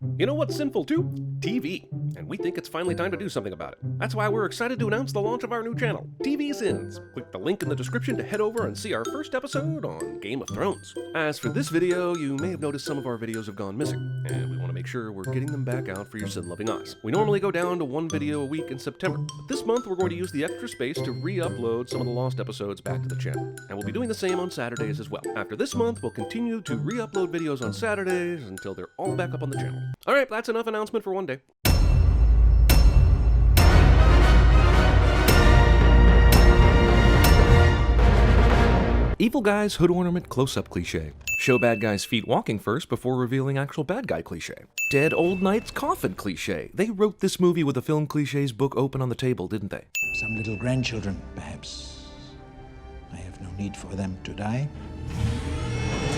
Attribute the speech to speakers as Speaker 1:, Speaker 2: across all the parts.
Speaker 1: You know what's sinful too? TV. And we think it's finally time to do something about it. That's why we're excited to announce the launch of our new channel, CinemaSins. Click the link in the description to head over and see our first episode on Game of Thrones. As for this video, you may have noticed some of our videos have gone missing, and we want to make sure we're getting them back out for your sin-loving eyes. We normally go down to one video a week in September, but this month we're going to use the extra space to re-upload some of the lost episodes back to the channel. And we'll be doing the same on Saturdays as well. After this month, we'll continue to re-upload videos on Saturdays until they're all back up on the channel. Alright, that's enough announcement for one day. Evil guy's hood ornament close-up cliché. Show bad guy's feet walking first before revealing actual bad guy cliché. Dead old knight's coffin cliché. They wrote this movie with a film clichés book open on the table, didn't they?
Speaker 2: Some little grandchildren, perhaps. I have no need for them to die.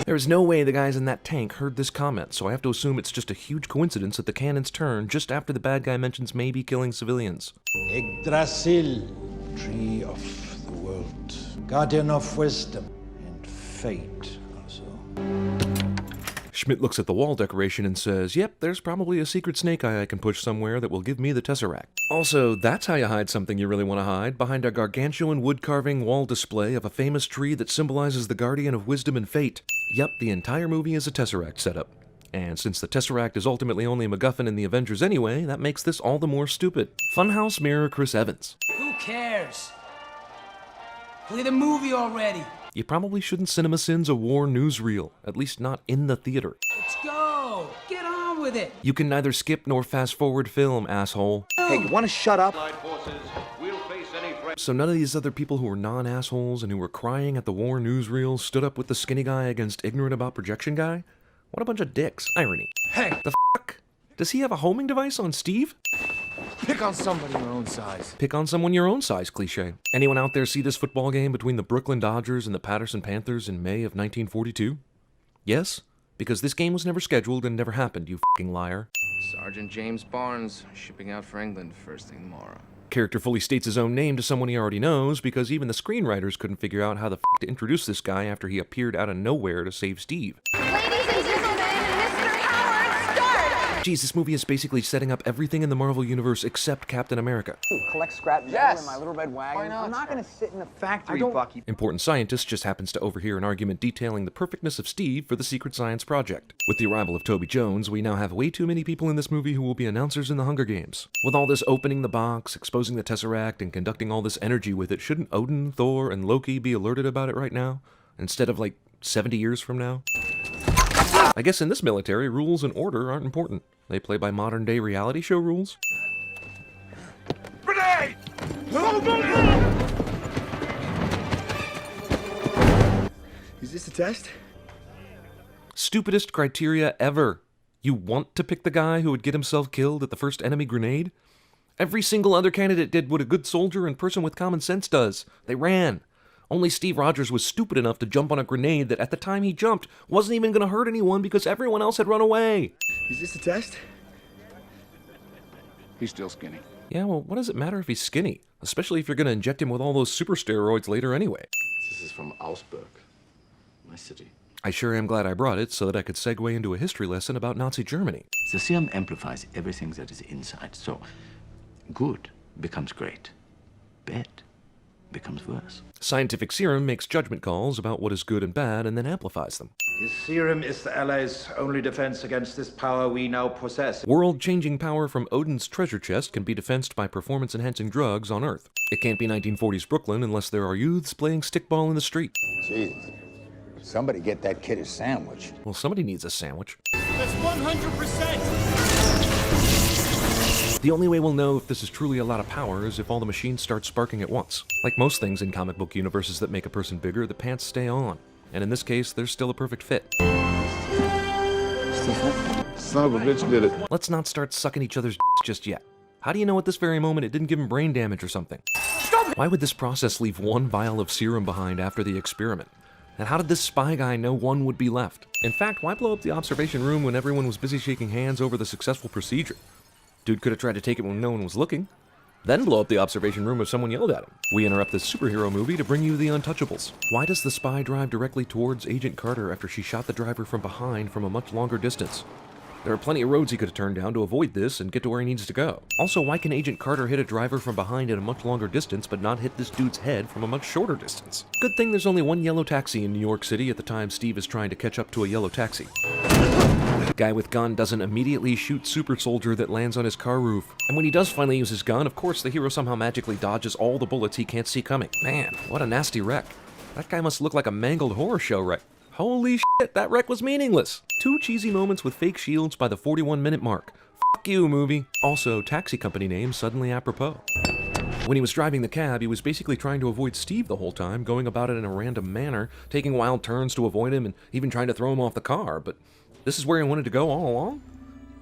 Speaker 1: There is no way the guys in that tank heard this comment, so I have to assume it's just a huge coincidence that the cannons turn just after the bad guy mentions maybe killing civilians.
Speaker 2: Yggdrasil, tree of the world, guardian of wisdom and fate also.
Speaker 1: Schmidt looks at the wall decoration and says, yep, there's probably a secret snake eye I can push somewhere that will give me the Tesseract. Also, that's how you hide something you really want to hide, behind a gargantuan wood-carving wall display of a famous tree that symbolizes the guardian of wisdom and fate. Yep, the entire movie is a Tesseract setup. And since the Tesseract is ultimately only a MacGuffin in the Avengers anyway, that makes this all the more stupid. Funhouse mirror Chris Evans.
Speaker 3: Who cares? Play the movie already.
Speaker 1: You probably shouldn't CinemaSins a war newsreel, at least not in the theater.
Speaker 3: Let's go. Get on with it.
Speaker 1: You can neither skip nor fast forward film, asshole.
Speaker 4: Hey, you wanna shut up?
Speaker 1: So none of these other people who were non-assholes and who were crying at the war newsreel stood up with the skinny guy against ignorant about projection guy? What a bunch of dicks. Irony.
Speaker 4: Hey,
Speaker 1: The fuck? Does he have a homing device on Steve?
Speaker 4: pick on somebody your own size.
Speaker 1: Pick on someone your own size cliché. Anyone out there see this football game between the Brooklyn Dodgers and the Patterson Panthers in May of 1942? Yes? Because this game was never scheduled and never happened, you fucking liar.
Speaker 5: Sergeant James Barnes, shipping out for England first thing tomorrow.
Speaker 1: Character fully states his own name to someone he already knows because even the screenwriters couldn't figure out how the f to introduce this guy after he appeared out of nowhere to save Steve.
Speaker 6: Ladies and gentlemen, Mr. Howard Stark!
Speaker 1: Geez, this movie is basically setting up everything in the Marvel Universe except Captain America.
Speaker 7: Collect scrap metal
Speaker 4: Yes.
Speaker 7: in my little red wagon.
Speaker 4: Why not,
Speaker 7: I'm not
Speaker 4: sir?
Speaker 7: going to sit in the factory, Bucky.
Speaker 1: Important Scientist just happens to overhear an argument detailing the perfectness of Steve for the Secret Science Project. With the arrival of Toby Jones, we now have way too many people in this movie who will be announcers in the Hunger Games. With all this opening the box, exposing the Tesseract, and conducting all this energy with it, shouldn't Odin, Thor, and Loki be alerted about it right now? Instead of like 70 years from now? I guess in this military, rules and order aren't important. They play by modern-day reality show rules.
Speaker 4: Grenade! Is this a test?
Speaker 1: Stupidest criteria ever. You want to pick the guy who would get himself killed at the first enemy grenade? Every single other candidate did what a good soldier and person with common sense does. They ran. Only Steve Rogers was stupid enough to jump on a grenade that at the time he jumped wasn't even going to hurt anyone because everyone else had run away.
Speaker 4: Is this a test? He's still skinny.
Speaker 1: Yeah, well, what does it matter if he's skinny? Especially if you're going to inject him with all those super steroids later anyway.
Speaker 8: This is from Augsburg, my city.
Speaker 1: I sure am glad I brought it so that I could segue into a history lesson about Nazi Germany.
Speaker 8: The serum amplifies everything that is inside, so good becomes great, bad becomes worse.
Speaker 1: Scientific serum makes judgment calls about what is good and bad and then amplifies them.
Speaker 9: His serum is the Allies' only defense against this power we now possess.
Speaker 1: World-changing power from Odin's treasure chest can be defensed by performance-enhancing drugs on Earth. It can't be 1940s Brooklyn unless there are youths playing stickball in the street.
Speaker 2: Jesus. Somebody get that kid a sandwich.
Speaker 1: Well, somebody needs a sandwich.
Speaker 4: That's 100%!
Speaker 1: The only way we'll know if this is truly a lot of power is if all the machines start sparking at once. Like most things in comic book universes that make a person bigger, the pants stay on. And in this case, there's still a perfect fit.
Speaker 4: Son of a bitch did it.
Speaker 1: Let's not start sucking each other's just yet. How do you know at this very moment it didn't give him brain damage or something? Why would this process leave one vial of serum behind after the experiment? And how did this spy guy know one would be left? In fact, why blow up the observation room when everyone was busy shaking hands over the successful procedure? Dude could have tried to take it when no one was looking. Then blow up the observation room if someone yelled at him. We interrupt this superhero movie to bring you The Untouchables. Why does the spy drive directly towards Agent Carter after she shot the driver from behind from a much longer distance? There are plenty of roads he could have turned down to avoid this and get to where he needs to go. Also, why can Agent Carter hit a driver from behind at a much longer distance but not hit this dude's head from a much shorter distance? Good thing there's only one yellow taxi in New York City at the time Steve is trying to catch up to a yellow taxi. Guy with gun doesn't immediately shoot super soldier that lands on his car roof. And when he does finally use his gun, of course the hero somehow magically dodges all the bullets he can't see coming. Man, what a nasty wreck. That guy must look like a mangled horror show wreck. Holy shit, that wreck was meaningless. 2 cheesy moments with fake shields by the 41-minute mark. Fuck you, movie. Also, taxi company name suddenly apropos. When he was driving the cab, he was basically trying to avoid Steve the whole time, going about it in a random manner, taking wild turns to avoid him, and even trying to throw him off the car, but this is where he wanted to go all along?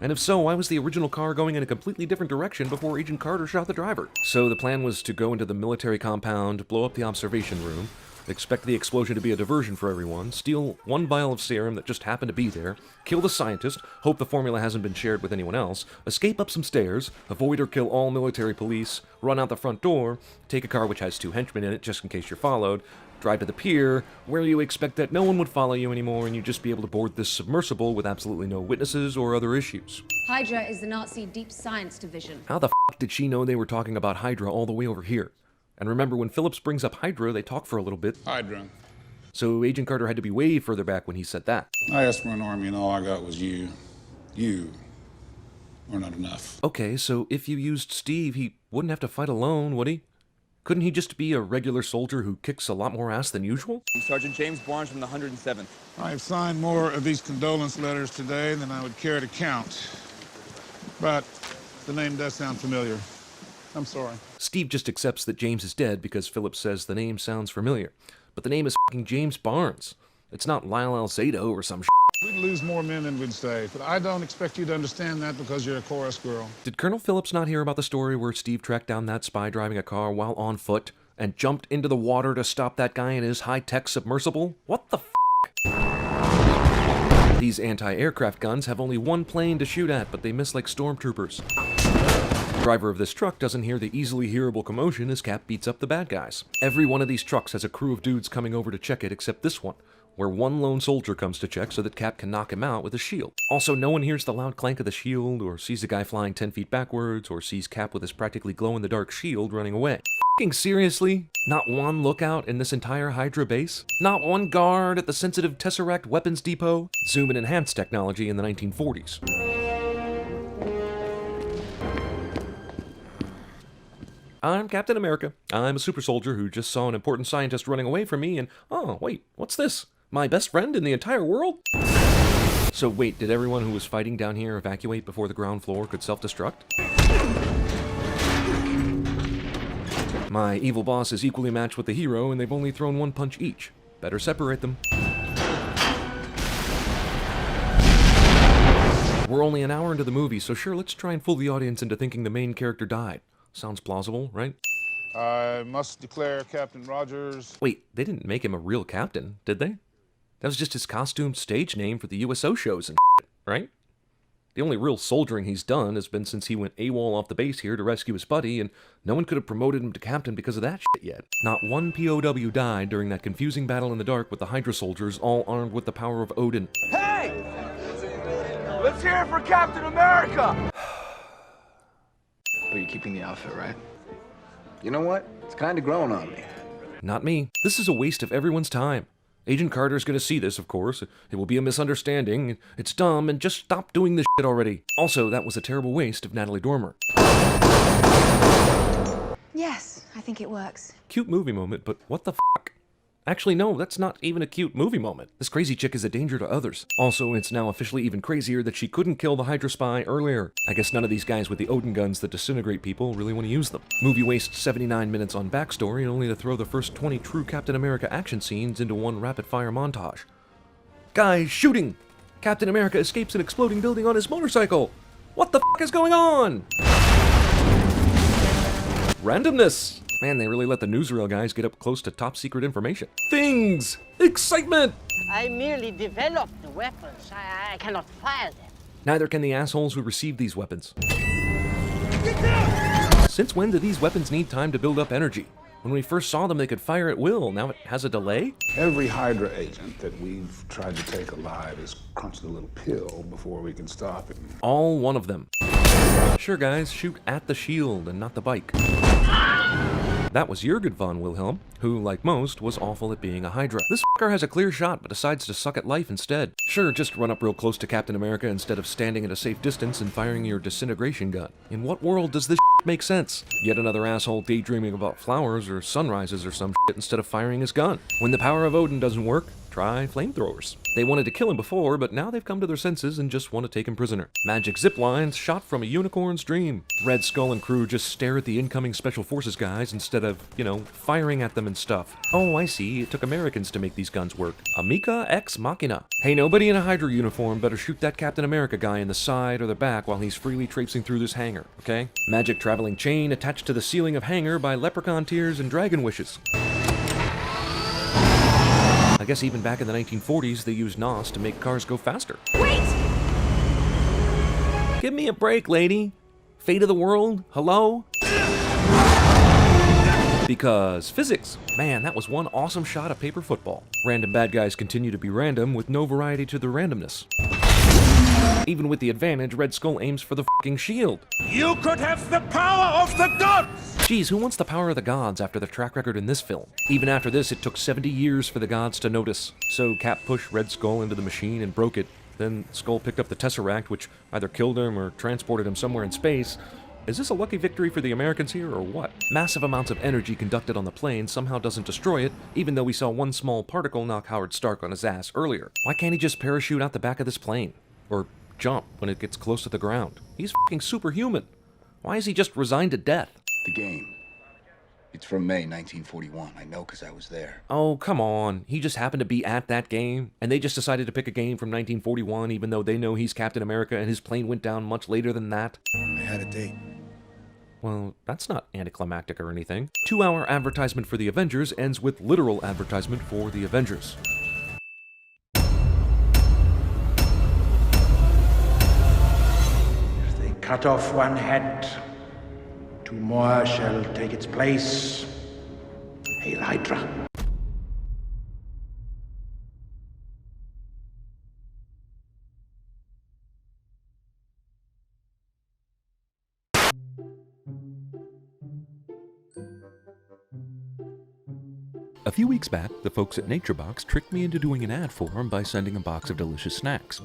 Speaker 1: And if so, why was the original car going in a completely different direction before Agent Carter shot the driver? So the plan was to go into the military compound, blow up the observation room, expect the explosion to be a diversion for everyone, steal 1 vial of serum that just happened to be there, kill the scientist, hope the formula hasn't been shared with anyone else, escape up some stairs, avoid or kill all military police, run out the front door, take a car which has 2 henchmen in it just in case you're followed, drive to the pier, where you expect that no one would follow you anymore and you'd just be able to board this submersible with absolutely no witnesses or other issues.
Speaker 10: Hydra is the Nazi deep science division.
Speaker 1: How the f*** did she know they were talking about Hydra all the way over here? And remember, when Phillips brings up Hydra, they talk for a little bit.
Speaker 11: Hydra.
Speaker 1: So Agent Carter had to be way further back when he said that.
Speaker 11: I asked for an army and all I got was you. You were not enough.
Speaker 1: Okay, so if you used Steve, he wouldn't have to fight alone, would he? Couldn't he just be a regular soldier who kicks a lot more ass than usual?
Speaker 7: I'm Sergeant James Barnes from the 107th.
Speaker 11: I've signed more of these condolence letters today than I would care to count. But the name does sound familiar. I'm sorry.
Speaker 1: Steve just accepts that James is dead because Phillips says the name sounds familiar. But the name is f***ing James Barnes. It's not Lyle Alzado or some shit.
Speaker 11: We'd lose more men than we'd save, but I don't expect you to understand that because you're a chorus girl.
Speaker 1: Did Colonel Phillips not hear about the story where Steve tracked down that spy driving a car while on foot and jumped into the water to stop that guy in his high-tech submersible? What the f***? These anti-aircraft guns have only 1 plane to shoot at, but they miss like stormtroopers. The driver of this truck doesn't hear the easily hearable commotion as Cap beats up the bad guys. Every one of these trucks has a crew of dudes coming over to check it except this one, where 1 lone soldier comes to check so that Cap can knock him out with a shield. Also, no one hears the loud clank of the shield, or sees a guy flying 10 feet backwards, or sees Cap with his practically glow-in-the-dark shield running away. F***ing seriously? Not 1 lookout in this entire Hydra base? Not 1 guard at the sensitive Tesseract weapons depot? Zoom and enhance technology in the 1940s. I'm Captain America. I'm a super soldier who just saw an important scientist running away from me and, oh, wait, what's this? My best friend in the entire world? So wait, did everyone who was fighting down here evacuate before the ground floor could self-destruct? My evil boss is equally matched with the hero and they've only thrown 1 punch each. Better separate them. We're only an hour into the movie, so sure, let's try and fool the audience into thinking the main character died. Sounds plausible, right?
Speaker 11: I must declare Captain Rogers.
Speaker 1: Wait, they didn't make him a real captain, did they? That was just his costume stage name for the USO shows and shit, right? The only real soldiering he's done has been since he went AWOL off the base here to rescue his buddy, and no one could have promoted him to captain because of that shit yet. Not 1 POW died during that confusing battle in the dark with the Hydra soldiers, all armed with the power of Odin.
Speaker 7: Hey! Let's hear it for Captain America!
Speaker 5: But you're keeping the outfit, right?
Speaker 7: You know what? It's kind of growing on me.
Speaker 1: Not me. This is a waste of everyone's time. Agent Carter's gonna see this, of course. It will be a misunderstanding. It's dumb, and just stop doing this shit already. Also, that was a terrible waste of Natalie Dormer.
Speaker 10: Yes, I think it works.
Speaker 1: Cute movie moment, but what the fuck? Actually, no, that's not even a cute movie moment. This crazy chick is a danger to others. Also, it's now officially even crazier that she couldn't kill the Hydra spy earlier. I guess none of these guys with the Odin guns that disintegrate people really want to use them. Movie wastes 79 minutes on backstory only to throw the first 20 true Captain America action scenes into 1 rapid-fire montage. Guys shooting! Captain America escapes an exploding building on his motorcycle! What the fuck is going on? Randomness! Man, they really let the newsreel guys get up close to top-secret information. Things! Excitement!
Speaker 12: I merely developed the weapons. I cannot fire them.
Speaker 1: Neither can the assholes who received these weapons. Since when do these weapons need time to build up energy? When we first saw them, they could fire at will. Now it has a delay?
Speaker 11: Every Hydra agent that we've tried to take alive is crunched a little pill before we can stop it.
Speaker 1: All one of them. Sure, guys, shoot at the shield and not the bike. That was Jurgen von Wilhelm, who, like most, was awful at being a Hydra. This fucker has a clear shot, but decides to suck at life instead. Sure, just run up real close to Captain America instead of standing at a safe distance and firing your disintegration gun. In what world does this make sense? Yet another asshole daydreaming about flowers or sunrises or some shit instead of firing his gun. When the power of Odin doesn't work, try flamethrowers. They wanted to kill him before, but now they've come to their senses and just want to take him prisoner. Magic zip lines shot from a unicorn's dream. Red Skull and crew just stare at the incoming Special Forces guys instead of, firing at them and stuff. Oh, I see. It took Americans to make these guns work. Amica ex machina. Hey, nobody in a Hydra uniform better shoot that Captain America guy in the side or the back while he's freely traipsing through this hangar, okay? Magic traveling chain attached to the ceiling of hangar by leprechaun tears and dragon wishes. I guess even back in the 1940s, they used NOS to make cars go faster.
Speaker 6: Wait!
Speaker 1: Give me a break, lady. Fate of the world? Hello? Because physics. Man, that was one awesome shot of paper football. Random bad guys continue to be random with no variety to their randomness. Even with the advantage, Red Skull aims for the fucking shield.
Speaker 7: You could have the power of the gods!
Speaker 1: Geez, who wants the power of the gods after the track record in this film? Even after this, it took 70 years for the gods to notice. So Cap pushed Red Skull into the machine and broke it. Then Skull picked up the Tesseract, which either killed him or transported him somewhere in space. Is this a lucky victory for the Americans here, or what? Massive amounts of energy conducted on the plane somehow doesn't destroy it, even though we saw one small particle knock Howard Stark on his ass earlier. Why can't he just parachute out the back of this plane? Or jump when it gets close to the ground? He's fucking superhuman. Why is he just resigned to death?
Speaker 13: The game. It's from May 1941. I know because I was there.
Speaker 1: Oh, come on. He just happened to be at that game, and they just decided to pick a game from 1941 even though they know he's Captain America and his plane went down much later than that.
Speaker 13: I had a date.
Speaker 1: Well, that's not anticlimactic or anything. 2-hour advertisement for the Avengers ends with literal advertisement for the Avengers.
Speaker 2: If they cut off one head, 2 more shall take its place. Hail Hydra.
Speaker 1: A few weeks back, the folks at NatureBox tricked me into doing an ad for them by sending a box of delicious snacks.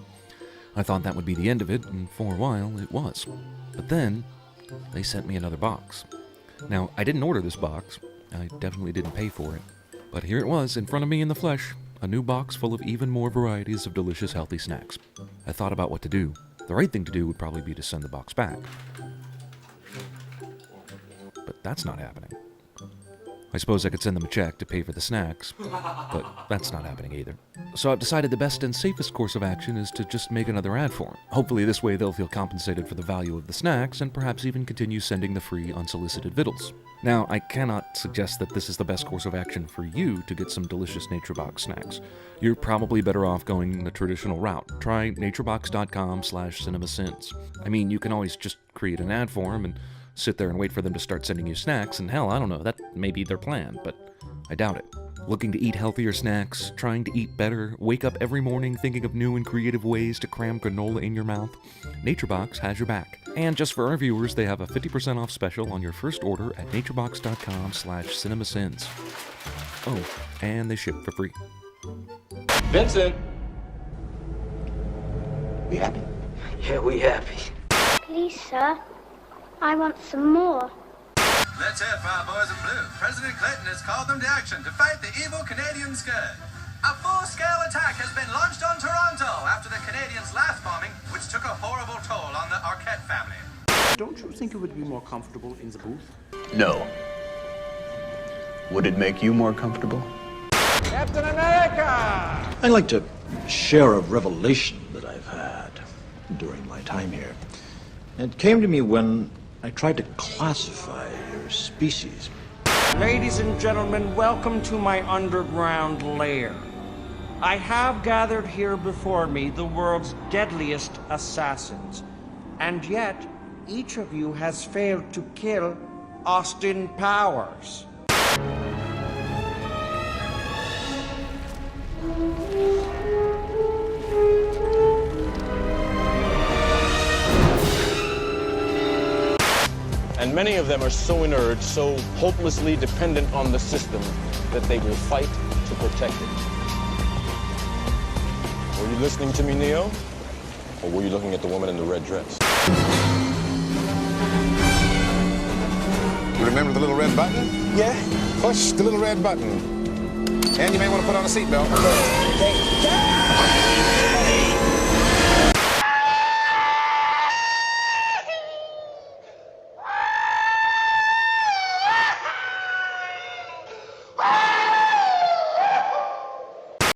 Speaker 1: I thought that would be the end of it, and for a while, it was. But then, they sent me another box. Now, I didn't order this box. I definitely didn't pay for it. But here it was, in front of me in the flesh, a new box full of even more varieties of delicious, healthy snacks. I thought about what to do. The right thing to do would probably be to send the box back. But that's not happening. I suppose I could send them a check to pay for the snacks, but that's not happening either. So I've decided the best and safest course of action is to just make another ad for them. Hopefully this way they'll feel compensated for the value of the snacks and perhaps even continue sending the free unsolicited vittles. Now, I cannot suggest that this is the best course of action for you to get some delicious NatureBox snacks. You're probably better off going the traditional route. Try naturebox.com/CinemaSins. I mean, you can always just create an ad for them and sit there and wait for them to start sending you snacks, and hell, I don't know, that may be their plan, but I doubt it. Looking to eat healthier snacks, trying to eat better, wake up every morning thinking of new and creative ways to cram granola in your mouth? NatureBox has your back. And just for our viewers, they have a 50% off special on your first order at naturebox.com/CinemaSins. Oh, and they ship for free.
Speaker 7: Vincent!
Speaker 13: We happy?
Speaker 12: Yeah, we happy.
Speaker 14: Please, sir. I want some more.
Speaker 15: Let's hear it for our boys in blue. President Clinton has called them to action to fight the evil Canadian scourge. A full-scale attack has been launched on Toronto after the Canadians' last bombing, which took a horrible toll on the Arquette family.
Speaker 16: Don't you think you would be more comfortable in the booth?
Speaker 13: No. Would it make you more comfortable?
Speaker 7: Captain America!
Speaker 2: I'd like to share a revelation that I've had during my time here. It came to me when I tried to classify your species.
Speaker 16: Ladies and gentlemen, welcome to my underground lair. I have gathered here before me the world's deadliest assassins. And yet, each of you has failed to kill Austin Powers.
Speaker 17: And many of them are so inert, so hopelessly dependent on the system, that they will fight to protect it. Were you listening to me, Neo? Or were you looking at the woman in the red dress?
Speaker 18: You remember the little red button? Yeah. Push the little red button. And you may want to put on a seatbelt.